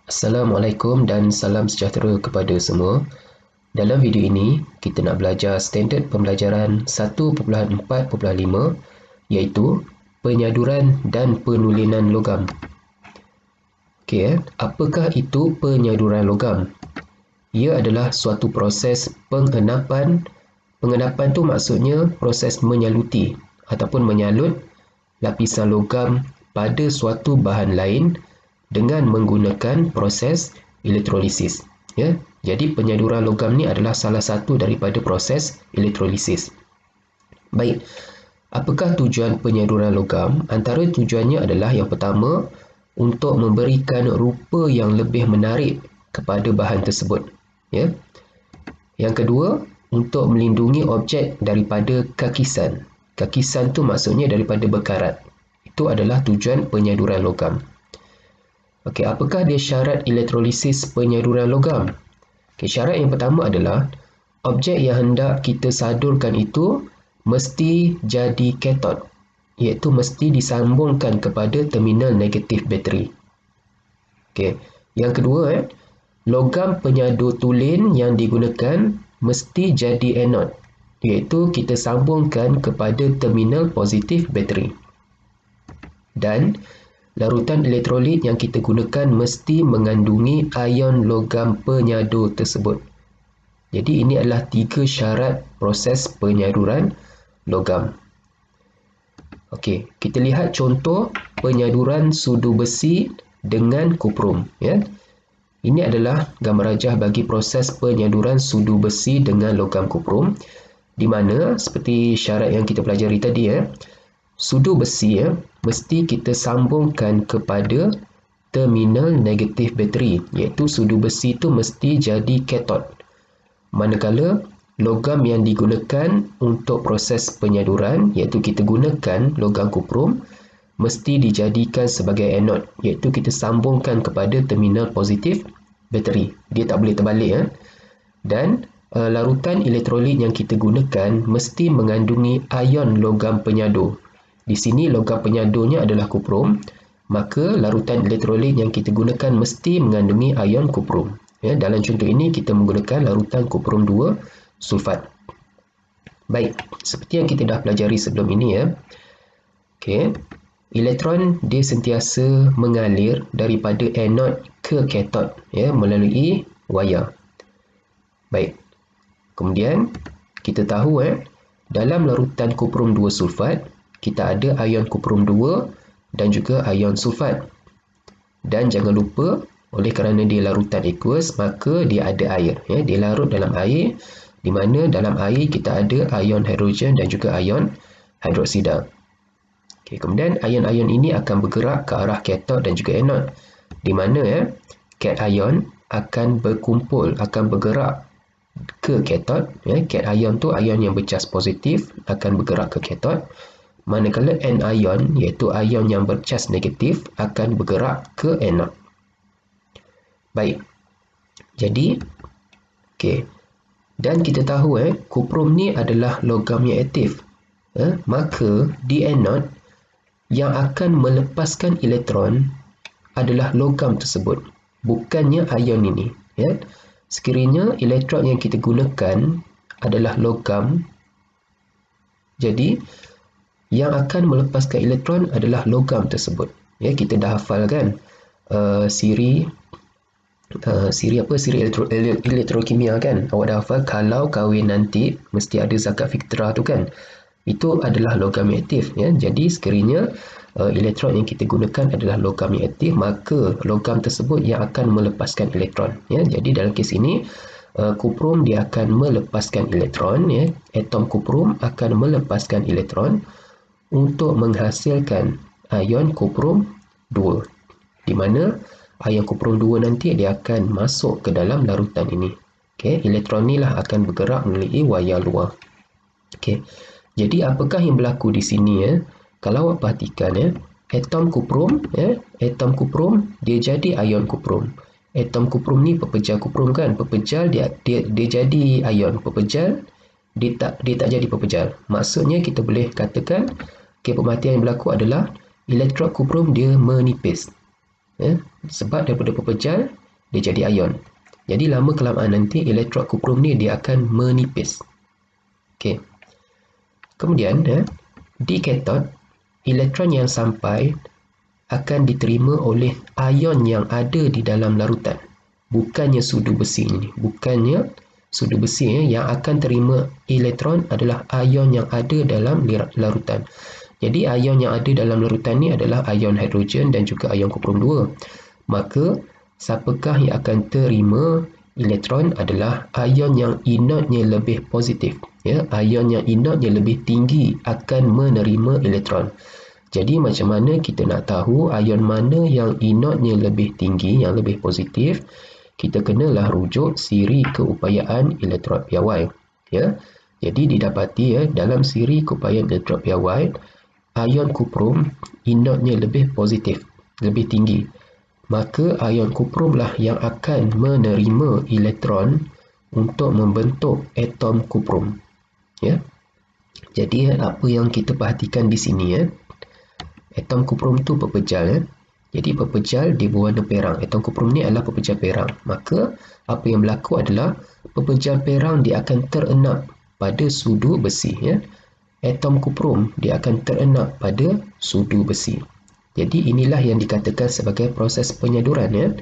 Assalamualaikum dan salam sejahtera kepada semua. Dalam video ini, kita nak belajar standard pembelajaran 1.4.5 iaitu penyaduran dan penulinan logam. Apakah itu penyaduran logam? Ia adalah suatu proses pengenapan. Pengenapan tu maksudnya proses menyaluti ataupun menyalut lapisan logam pada suatu bahan lain dengan menggunakan proses elektrolisis. Jadi penyaduran logam ni adalah salah satu daripada proses elektrolisis. Baik, apakah tujuan penyaduran logam? Antara tujuannya adalah yang pertama, untuk memberikan rupa yang lebih menarik kepada bahan tersebut. Yang kedua, untuk melindungi objek daripada kakisan. Kakisan tu maksudnya daripada berkarat. Itu adalah tujuan penyaduran logam. Apakah dia syarat elektrolisis penyaduran logam? Syarat yang pertama adalah objek yang hendak kita sadurkan itu mesti jadi katod, iaitu mesti disambungkan kepada terminal negatif bateri. Yang kedua, logam penyadur tulen yang digunakan mesti jadi anod, iaitu kita sambungkan kepada terminal positif bateri. Dan larutan elektrolit yang kita gunakan mesti mengandungi ion logam penyadur tersebut. Jadi ini adalah 3 syarat proses penyaduran logam. Kita lihat contoh penyaduran sudu besi dengan kuprum. Ini adalah gambar rajah bagi proses penyaduran sudu besi dengan logam kuprum, di mana seperti syarat yang kita pelajari tadi, sudu besi mesti kita sambungkan kepada terminal negatif bateri, iaitu sudu besi itu mesti jadi katod. Manakala logam yang digunakan untuk proses penyaduran, iaitu kita gunakan logam kuprum, mesti dijadikan sebagai anod, iaitu kita sambungkan kepada terminal positif bateri. Dia tak boleh terbalik. Dan larutan elektrolit yang kita gunakan mesti mengandungi ion logam penyadur. Di sini logam penyadurnya adalah kuprum, maka larutan elektrolit yang kita gunakan mesti mengandungi ion kuprum. Dalam contoh ini kita menggunakan larutan kuprum 2 sulfat. Baik, seperti yang kita dah pelajari sebelum ini, elektron dia sentiasa mengalir daripada anod ke katod melalui wayar. Baik. Kemudian kita tahu dalam larutan kuprum 2 sulfat kita ada ion kuprum 2 dan juga ion sulfat. Dan jangan lupa, oleh kerana dia larutan aqueous, maka dia ada air. Dia larut dalam air, di mana dalam air kita ada ion hidrogen dan juga ion hidroksida. Kemudian ion-ion ini akan bergerak ke arah katod dan juga anod, di mana cation akan berkumpul, akan bergerak ke katod. Cation tu ion yang bercas positif akan bergerak ke katod, manakala anion, iaitu ion yang bercas negatif, akan bergerak ke anod. Baik. Jadi, dan kita tahu kuprum ni adalah logam yang aktif. Maka di anod yang akan melepaskan elektron adalah logam tersebut, bukannya ion ini. Sekiranya elektron yang kita gunakan adalah logam, jadi yang akan melepaskan elektron adalah logam tersebut. Kita dah hafal kan siri elektrokimia kan? Awak dah hafal, kalau kahwin nanti mesti ada zakat fitrah tu kan? Itu adalah logam yang aktif. Jadi sekiranya elektron yang kita gunakan adalah logam yang aktif, maka logam tersebut yang akan melepaskan elektron. Jadi dalam kes ini kuprum dia akan melepaskan elektron. Atom kuprum akan melepaskan elektron untuk menghasilkan ion kuprum 2, di mana ion kuprum 2 nanti dia akan masuk ke dalam larutan ini. Elektron ni lah akan bergerak melalui wayar luar. Jadi apakah yang berlaku di sini? Kalau awak perhatikan, atom kuprum dia jadi ion kuprum. Atom kuprum ni pepejal kuprum kan? Pepejal dia jadi ion. Pepejal dia tak jadi pepejal. Maksudnya kita boleh katakan pemerhatian yang berlaku adalah elektron kuprum dia menipis. Sebab daripada pepejal dia jadi ion. Jadi lama kelamaan nanti elektrod kuprum ni dia akan menipis. Okey. Kemudian di katod, elektron yang sampai akan diterima oleh ion yang ada di dalam larutan. Bukannya sudu besi ini. Bukannya sudu besi yang akan terima elektron adalah ion yang ada dalam larutan. Jadi ion yang ada dalam larutan ni adalah ion hidrogen dan juga ion kuprum 2. Maka siapakah yang akan terima elektron adalah ion yang inotnya lebih positif. Ion yang inotnya lebih tinggi akan menerima elektron. Jadi macam mana kita nak tahu ion mana yang inotnya lebih tinggi, yang lebih positif? Kita kenalah rujuk siri keupayaan elektrod piawai. Jadi didapati dalam siri keupayaan elektrod piawai, ion kuprum inotnya lebih positif, lebih tinggi. Maka ion kuprum lah yang akan menerima elektron untuk membentuk atom kuprum. Jadi apa yang kita perhatikan di sini, atom kuprum tu pepejal. Jadi pepejal dia berwarna perang. Atom kuprum ni adalah pepejal perang. Maka apa yang berlaku adalah pepejal perang dia akan terenak pada sudu besi. Atom kuprum dia akan terenak pada sudu besi. Jadi inilah yang dikatakan sebagai proses penyaduran.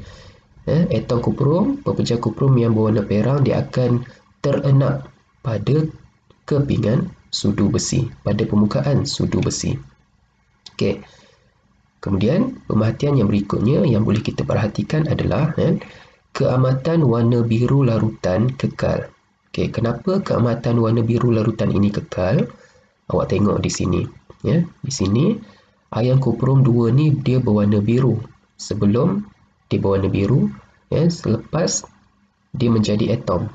Atom kuprum, pepejal kuprum yang berwarna perang dia akan terenak pada kepingan sudu besi, pada permukaan sudu besi. Okey. Kemudian pemerhatian yang berikutnya yang boleh kita perhatikan adalah keamatan warna biru larutan kekal. Okey, kenapa keamatan warna biru larutan ini kekal? Awak tengok di sini. Di sini ion kuprum 2 ni dia berwarna biru. Sebelum dia berwarna biru, selepas dia menjadi atom.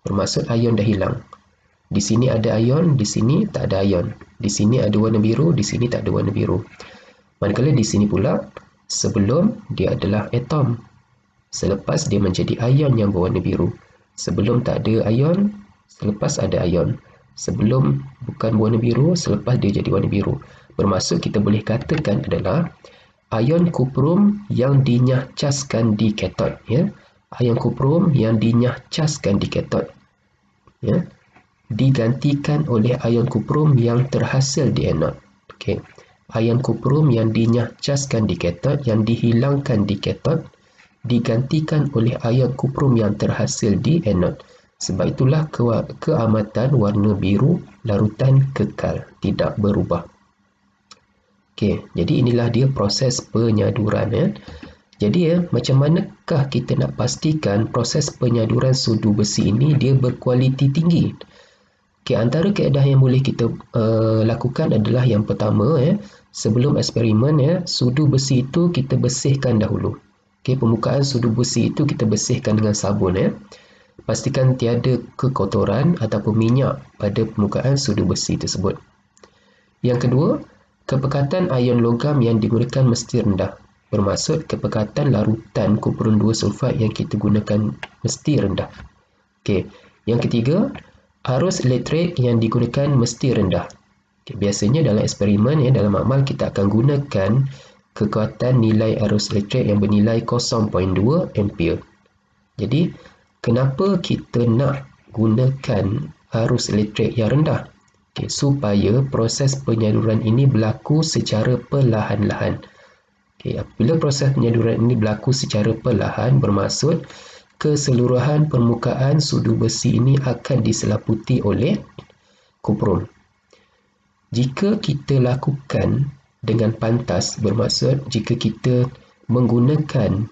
Bermaksud ion dah hilang. Di sini ada ion, di sini tak ada ion. Di sini ada warna biru, di sini tak ada warna biru. Manakala di sini pula, sebelum dia adalah atom. Selepas dia menjadi ion yang berwarna biru. Sebelum tak ada ion, selepas ada ion. Sebelum bukan berwarna biru, selepas dia jadi warna biru. Bermaksud kita boleh katakan adalah ion kuprum yang dinyahcaskan di katod. Ion kuprum yang dinyahcaskan di katod. Digantikan oleh ion kuprum yang terhasil di anod. Okey. Ion kuprum yang dinyahcaskan di katod, yang dihilangkan di katod, digantikan oleh ion kuprum yang terhasil di anod. Sebab itulah keamatan warna biru larutan kekal, tidak berubah. Okey, jadi inilah dia proses penyaduran. Jadi macam manakah kita nak pastikan proses penyaduran sudu besi ini dia berkualiti tinggi? Okey, antara kaedah yang boleh kita lakukan adalah yang pertama, sebelum eksperimen, sudu besi itu kita bersihkan dahulu. Okey, permukaan sudu besi itu kita bersihkan dengan sabun. Pastikan tiada kekotoran ataupun minyak pada permukaan sudu besi tersebut. Yang kedua, kepekatan ion logam yang digunakan mesti rendah. Bermaksud kepekatan larutan kuprum 2 sulfat yang kita gunakan mesti rendah. Okey. Yang ketiga, arus elektrik yang digunakan mesti rendah. Okay, biasanya dalam eksperimen, dalam amal kita akan gunakan kekuatan nilai arus elektrik yang bernilai 0.2 ampere. Jadi, kenapa kita nak gunakan arus elektrik yang rendah? Okay, supaya proses penyaduran ini berlaku secara perlahan-lahan. Okay, apabila proses penyaduran ini berlaku secara perlahan, bermaksud keseluruhan permukaan sudu besi ini akan diselaputi oleh kuprum. Jika kita lakukan dengan pantas, bermaksud jika kita menggunakan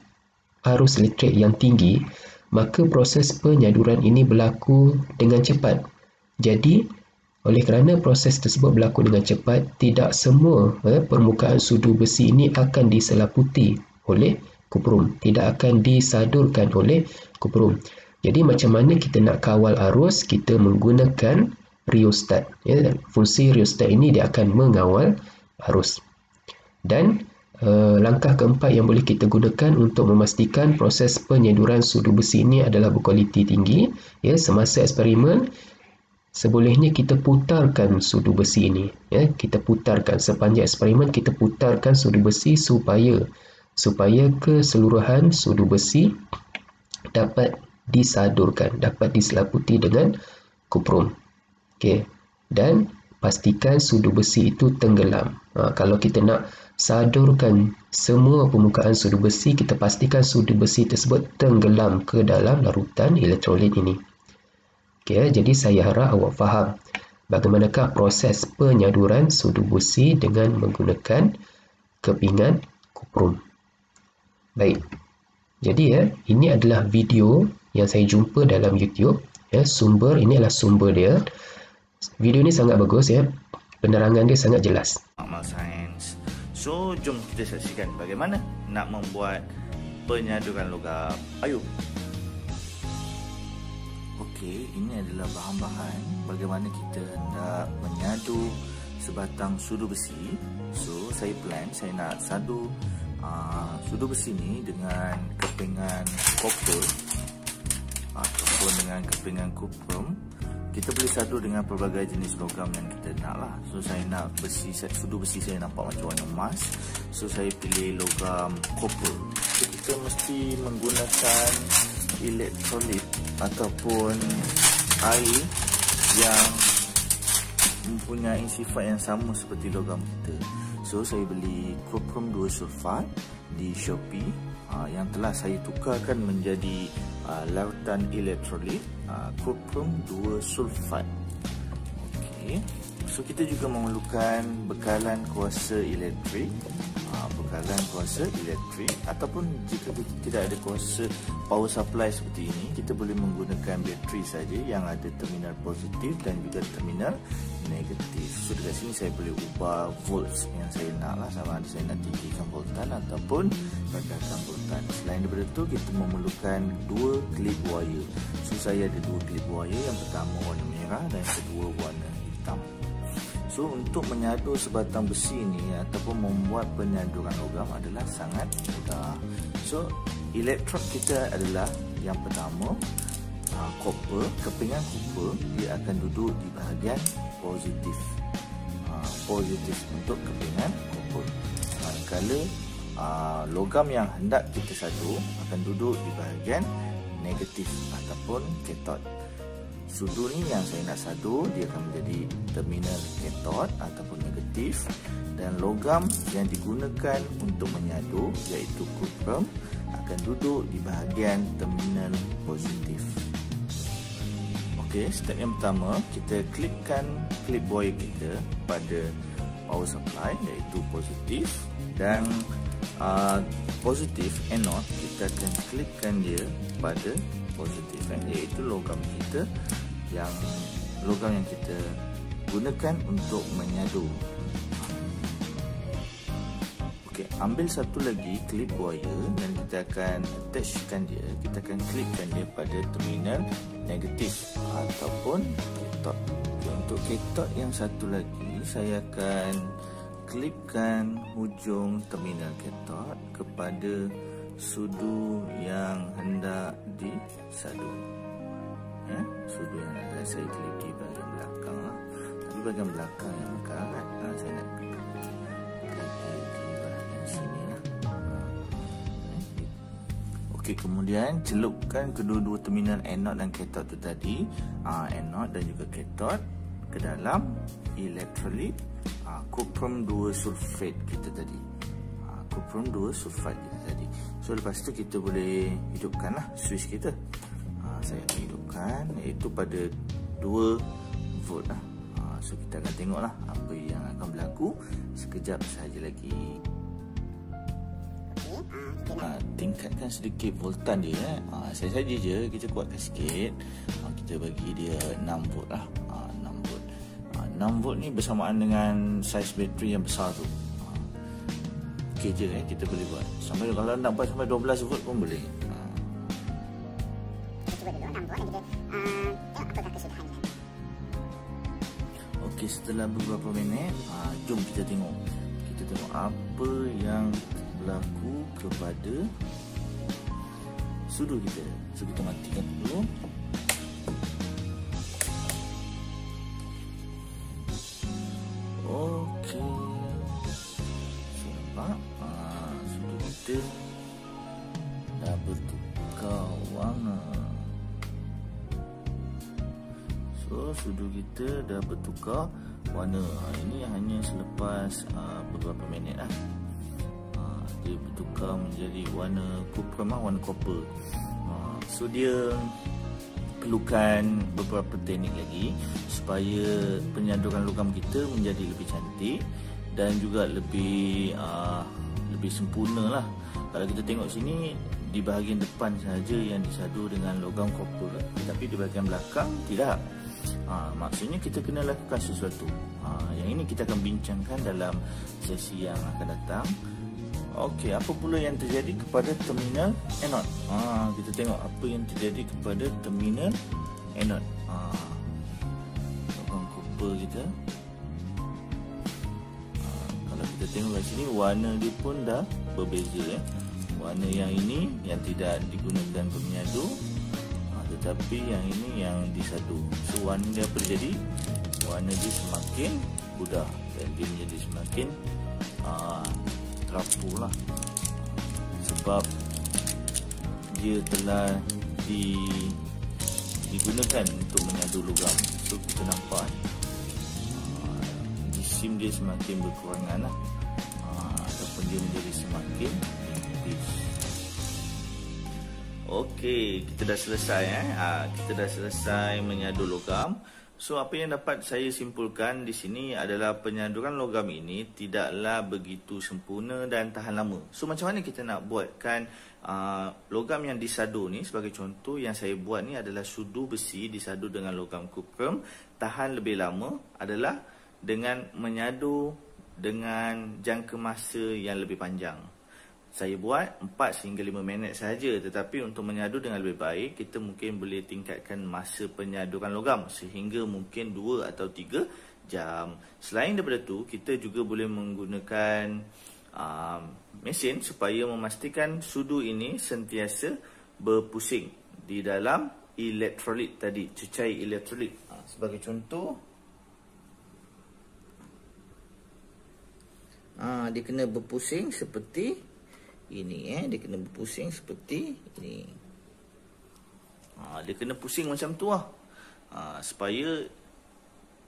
arus elektrik yang tinggi, maka proses penyaduran ini berlaku dengan cepat. Jadi, oleh kerana proses tersebut berlaku dengan cepat, tidak semua permukaan sudu besi ini akan diselaputi oleh kuprum, tidak akan disadurkan oleh kuprum. Jadi macam mana kita nak kawal arus? Kita menggunakan riostat. Fungsi riostat ini dia akan mengawal arus. Dan langkah keempat yang boleh kita gunakan untuk memastikan proses penyaduran sudu besi ini adalah berkualiti tinggi, semasa eksperimen, sebolehnya kita putarkan sudu besi ini. Kita putarkan sepanjang eksperimen, kita putarkan sudu besi supaya supaya keseluruhan sudu besi dapat disadurkan, dapat diselaputi dengan kuprum. Okey. Dan pastikan sudu besi itu tenggelam. Kalau kita nak sadurkan semua permukaan sudu besi, kita pastikan sudu besi tersebut tenggelam ke dalam larutan elektrolit ini. Okey, jadi saya harap awak faham bagaimanakah proses penyaduran sudu besi dengan menggunakan kepingan kuprum. Baik. Jadi ini adalah video yang saya jumpa dalam YouTube. Sumber ini adalah sumber dia. Video ini sangat bagus penerangan dia sangat jelas. Amal sains. So jom kita saksikan bagaimana nak membuat penyaduran logam. Ayo. Okey, ini adalah bahan-bahan bagaimana kita hendak menyadu sebatang sudu besi. So saya plan saya nak sadu sudu besi ni dengan kepingan copper ataupun dengan kepingan kuprum. Kita boleh sadu dengan pelbagai jenis logam yang kita nak lah. So saya nak sudu besi saya nampak macam warna emas. So saya pilih logam copper. So kita mesti menggunakan elektrolit ataupun air yang mempunyai sifat yang sama seperti logam kita. So saya beli kuprum 2 sulfat di Shopee yang telah saya tukarkan menjadi larutan elektrolit kuprum 2 sulfat. Okey. So kita juga memerlukan bekalan kuasa elektrik. Ataupun jika kita tidak ada kuasa power supply seperti ini, kita boleh menggunakan bateri saja yang ada terminal positif dan juga terminal negatif. So dekat sini saya boleh ubah volts yang saya nak lah, sama ada saya nak tinggikan voltan ataupun rendahkan voltan. Selain daripada itu, kita memerlukan 2 klip wire. So saya ada 2 klip wire, yang pertama warna merah dan yang kedua warna hitam. So untuk menyadu sebatang besi ini ataupun membuat penyaduran logam adalah sangat mudah. So elektrod kita adalah yang pertama copper, kepingan copper, dia akan duduk di bahagian positif. Positif untuk kepingan copper. Manakala logam yang hendak kita sadu akan duduk di bahagian negatif ataupun cathode. Sudu ni yang saya nak sadu, dia akan menjadi terminal cathode ataupun negatif, dan logam yang digunakan untuk menyadu iaitu kuprum akan duduk di bahagian terminal positif. Okey, step yang pertama, kita klipkan klip wire kita pada power supply iaitu positif, dan positif anode kita akan klipkan dia pada positif, iaitu logam kita yang kita gunakan untuk menyadu. Okey, ambil satu lagi klip wire dan kita akan attachkan dia, kita akan klipkan dia pada terminal negatif ataupun cathode. Untuk cathode yang satu lagi, saya akan klipkan hujung terminal cathode kepada sudu yang hendak disadu. Sudu yang hendak saya klip di bahagian belakang lah. Tapi bahagian belakang yang mekarat, saya nak klip di bahagian sini lah. Okey, kemudian celupkan kedua-dua terminal anode dan cathode tu tadi, anode dan juga cathode, ke dalam elektrolit kuprum 2 sulfat kita tadi. Kuprum 2 sulfat kita tadi. So lepas tu kita boleh hidupkan lah switch kita. Saya akan hidupkan, iaitu pada 2 volt lah. So kita akan tengok lah apa yang akan berlaku sekejap sahaja lagi. Tingkatkan sedikit voltan dia. Saya saja je, kita kuatkan sikit. Kita bagi dia 6 volt lah. 6 volt. 6 volt ni bersamaan dengan saiz bateri yang besar tu. Okey je kita boleh buat. Sampai kalau nak buat sampai 12 volt pun boleh. Okey, setelah beberapa minit, jom kita tengok. Kita tengok apa yang berlaku kepada sudu kita. So kita matikan dulu. Okey. So nampak sudu kita bertukar warna. So sudu kita dah bertukar warna. Ini hanya selepas beberapa minit lah. Dia bertukar menjadi warna cuprum, warna copper. So dia perlukan beberapa teknik lagi supaya penyaduran logam kita menjadi lebih cantik dan juga lebih sempurna lah. Kalau kita tengok sini, di bahagian depan sahaja yang disadu dengan logam copper, tetapi di bahagian belakang tidak. Maksudnya kita kena lakukan sesuatu. Yang ini kita akan bincangkan dalam sesi yang akan datang. Okey, apa pula yang terjadi kepada terminal anode? Kita tengok apa yang terjadi kepada terminal anode. Logam copper kita. Kalau kita tengok kat sini, warna dia pun dah berbeza ya. Warna yang ini yang tidak digunakan untuk menyadu, tetapi yang ini yang disadu. So warna dia apa jadi? Warna dia semakin pudar dan dia menjadi semakin terapu lah, sebab dia telah digunakan untuk menyadu logam. So kita nampak jisim dia semakin berkurangan lah, ataupun dia menjadi semakin nipis. Okey, kita dah selesai kita dah selesai menyadu logam. So apa yang dapat saya simpulkan di sini adalah penyaduran logam ini tidaklah begitu sempurna dan tahan lama. So macam mana kita nak buatkan logam yang disadu ni? Sebagai contoh, yang saya buat ni adalah sudu besi disadu dengan logam cuprum, tahan lebih lama adalah dengan menyadu dengan jangka masa yang lebih panjang. Saya buat 4 hingga 5 minit sahaja, tetapi untuk menyadu dengan lebih baik, kita mungkin boleh tingkatkan masa penyaduran logam sehingga mungkin 2 atau 3 jam. Selain daripada itu, kita juga boleh menggunakan mesin supaya memastikan sudu ini sentiasa berpusing di dalam elektrolit tadi, cecair elektrolit. Sebagai contoh, dia kena berpusing seperti ini, dia kena berpusing seperti ini. Dia kena pusing macam tu lah, supaya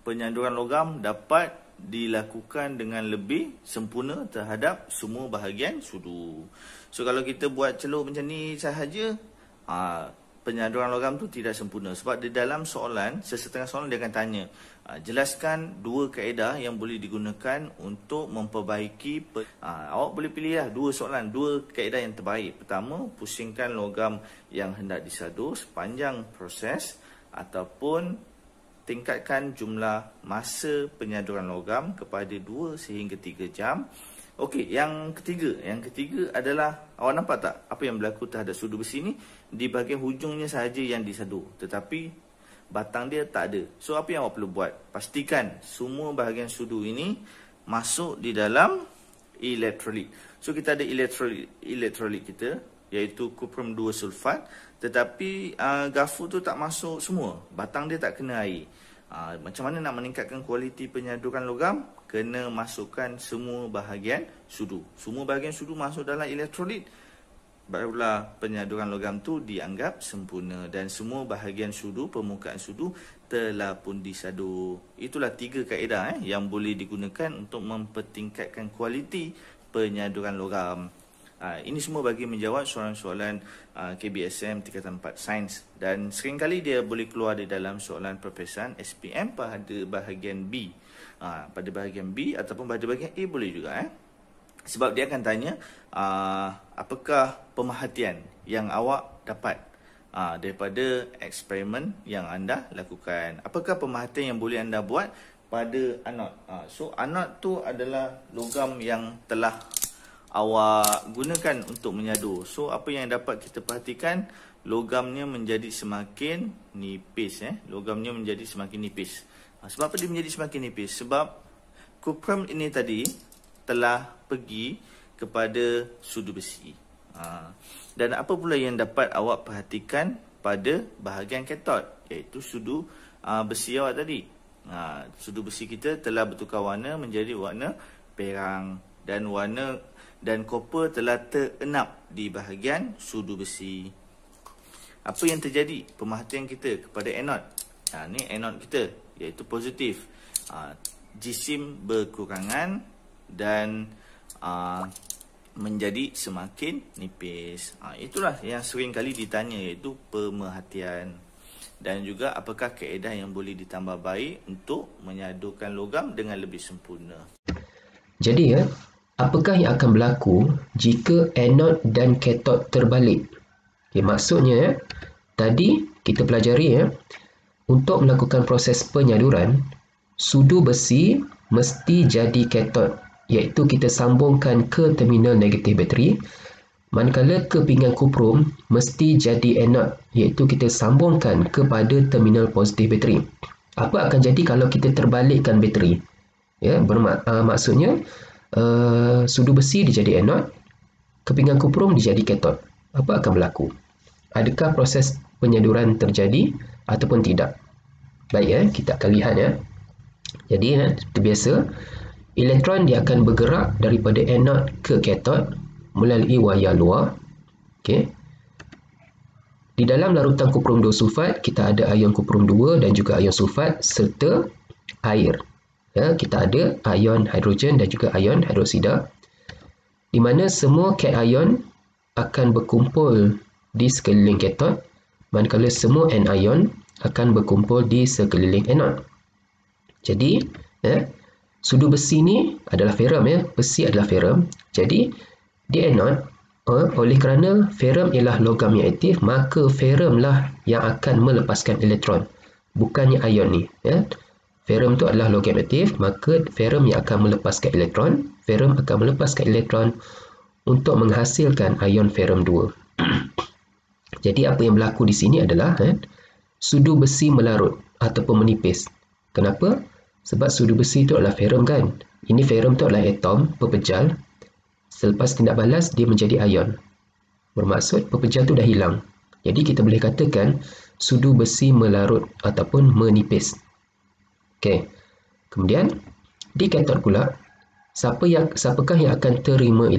penyaduran logam dapat dilakukan dengan lebih sempurna terhadap semua bahagian sudu. So kalau kita buat celup macam ni sahaja, penyaduran logam tu tidak sempurna. Sebab di dalam soalan, sesetengah soalan dia akan tanya, jelaskan 2 kaedah yang boleh digunakan untuk memperbaiki. Awak boleh pilih 2 soalan, 2 kaedah yang terbaik. Pertama, pusingkan logam yang hendak disadu sepanjang proses, ataupun tingkatkan jumlah masa penyaduran logam kepada 2 sehingga 3 jam. Okey, yang ketiga adalah, awak nampak tak apa yang berlaku terhadap sudu besi ni? Di bahagian hujungnya sahaja yang disadu, tetapi batang dia tak ada. So apa yang awak perlu buat? Pastikan semua bahagian sudu ini masuk di dalam elektrolit. So kita ada elektrolit kita, iaitu cuprum 2 sulfat, tetapi gafu tu tak masuk semua, batang dia tak kena air. Macam mana nak meningkatkan kualiti penyaduran logam? Kena masukkan semua bahagian sudu. Semua bahagian sudu masuk dalam elektrolit, barulah penyaduran logam tu dianggap sempurna dan semua bahagian sudu, permukaan sudu telah pun disadu. Itulah 3 kaedah yang boleh digunakan untuk mempertingkatkan kualiti penyaduran logam. Ini semua bagi menjawab soalan-soalan KBSM tingkatan 4 Sains, dan seringkali dia boleh keluar di dalam soalan perpesaan SPM pada bahagian B. Pada bahagian B ataupun pada bahagian A boleh juga. Sebab dia akan tanya apakah pemerhatian yang awak dapat daripada eksperimen yang anda lakukan. Apakah pemerhatian yang boleh anda buat pada anod. So anod tu adalah logam yang telah awak gunakan untuk menyadu. So apa yang dapat kita perhatikan, logamnya menjadi semakin nipis. Logamnya menjadi semakin nipis. Sebab apa dia menjadi semakin nipis? Sebab cuprum ini tadi telah pergi kepada sudu besi. Dan apa pula yang dapat awak perhatikan pada bahagian katod, iaitu sudu besi awak tadi. Sudu besi kita telah bertukar warna menjadi warna perang, dan warna dan koper telah terenap di bahagian sudu besi. Apa yang terjadi? Pemerhatian kita kepada anod. Ini anod kita, iaitu positif. Jisim berkurangan dan menjadi semakin nipis. Itulah yang sering kali ditanya, iaitu pemerhatian. Dan juga apakah kaedah yang boleh ditambah baik untuk menyadurkan logam dengan lebih sempurna. Jadi apakah yang akan berlaku jika anod dan kathod terbalik? Maksudnya tadi kita pelajari untuk melakukan proses penyaduran, sudu besi mesti jadi kathod, iaitu kita sambungkan ke terminal negatif bateri, manakala ke pinggan kuprum mesti jadi anod, iaitu kita sambungkan kepada terminal positif bateri. Apa akan jadi kalau kita terbalikkan bateri? Maksudnya sudu besi dia jadi anod, ke pinggan kuprum dia jadi kathod. Apa akan berlaku? Adakah proses penyaduran terjadi ataupun tidak? Baik, kita akan lihat Jadi seperti biasa, elektron dia akan bergerak daripada anod ke kathod melalui wayar luar. Okey. Di dalam larutan kuprum 2 sulfat, kita ada ion kuprum 2 dan juga ion sulfat serta air. Kita ada ion hidrogen dan juga ion hidroksida, di mana semua cation akan berkumpul di sekeliling kathod, manakala semua anion akan berkumpul di sekeliling anod. Jadi, sudu besi ni adalah ferrum, besi adalah ferrum. Jadi, di anod, oleh kerana ferrum ialah logam yang aktif, maka ferrum lah yang akan melepaskan elektron, bukannya ion ni. Ferrum tu adalah logam aktif, maka ferrum yang akan melepaskan elektron. Ferrum akan melepaskan elektron untuk menghasilkan ion ferrum 2. Jadi apa yang berlaku di sini adalah sudu besi melarut ataupun menipis. Kenapa? Sebab sudu besi itu adalah ferrum kan. Ini ferrum itu adalah atom pepejal. Selepas tindak balas dia menjadi ion. Bermaksud pepejal itu dah hilang. Jadi kita boleh katakan sudu besi melarut ataupun menipis. Okey. Kemudian di kathod pula, siapakah yang akan terima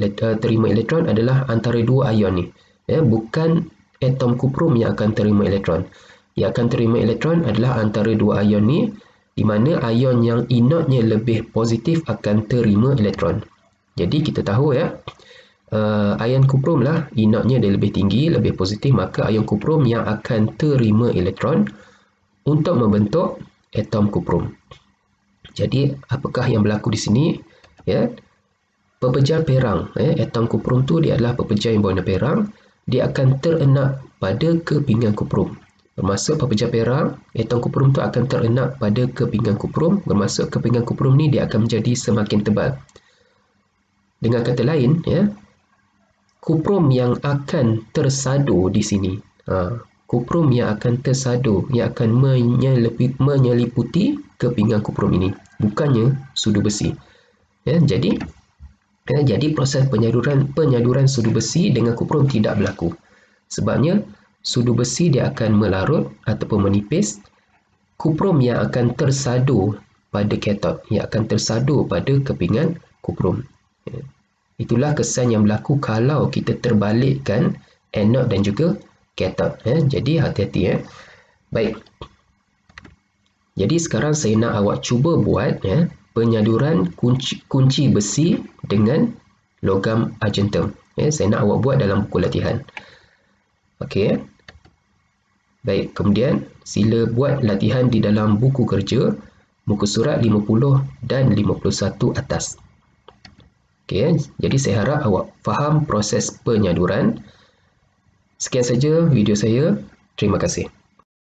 elektron adalah antara dua ion ni. Bukan atom kuprum yang akan terima elektron. Yang akan terima elektron adalah antara dua ion ni, di mana ion yang inodnya lebih positif akan terima elektron. Jadi kita tahu ion kuprum lah inodnya dia lebih tinggi, lebih positif, maka ion kuprum yang akan terima elektron untuk membentuk atom kuprum. Jadi apakah yang berlaku di sini? Pepejal perang, atom kuprum tu dia adalah pepejal yang berwarna perang, dia akan terenap pada kepinggan kuprum. Bermaksud pepejal perang, atom kuprum tu akan terenap pada kepinggan kuprum, bermaksud kepinggan kuprum ni dia akan menjadi semakin tebal. Dengan kata lain, kuprum yang akan tersadu di sini, kuprum yang akan tersadu, yang akan menyeliputi kepinggan kuprum ini, bukannya sudu besi. Jadi proses penyaduran sudu besi dengan kuprum tidak berlaku. Sebabnya sudu besi dia akan melarut ataupun menipis. Kuprum yang akan tersadu pada kathod, yang akan tersadu pada kepingan kuprum. Itulah kesan yang berlaku kalau kita terbalikkan anod dan juga kathod. Jadi hati-hati. Baik. Jadi sekarang saya nak awak cuba buat penyaduran kunci besi dengan logam argentum. Saya nak awak buat dalam buku latihan. Okey. Baik, kemudian sila buat latihan di dalam buku kerja muka surat 50 dan 51 atas. Okey, jadi saya harap awak faham proses penyaduran. Sekian saja video saya. Terima kasih.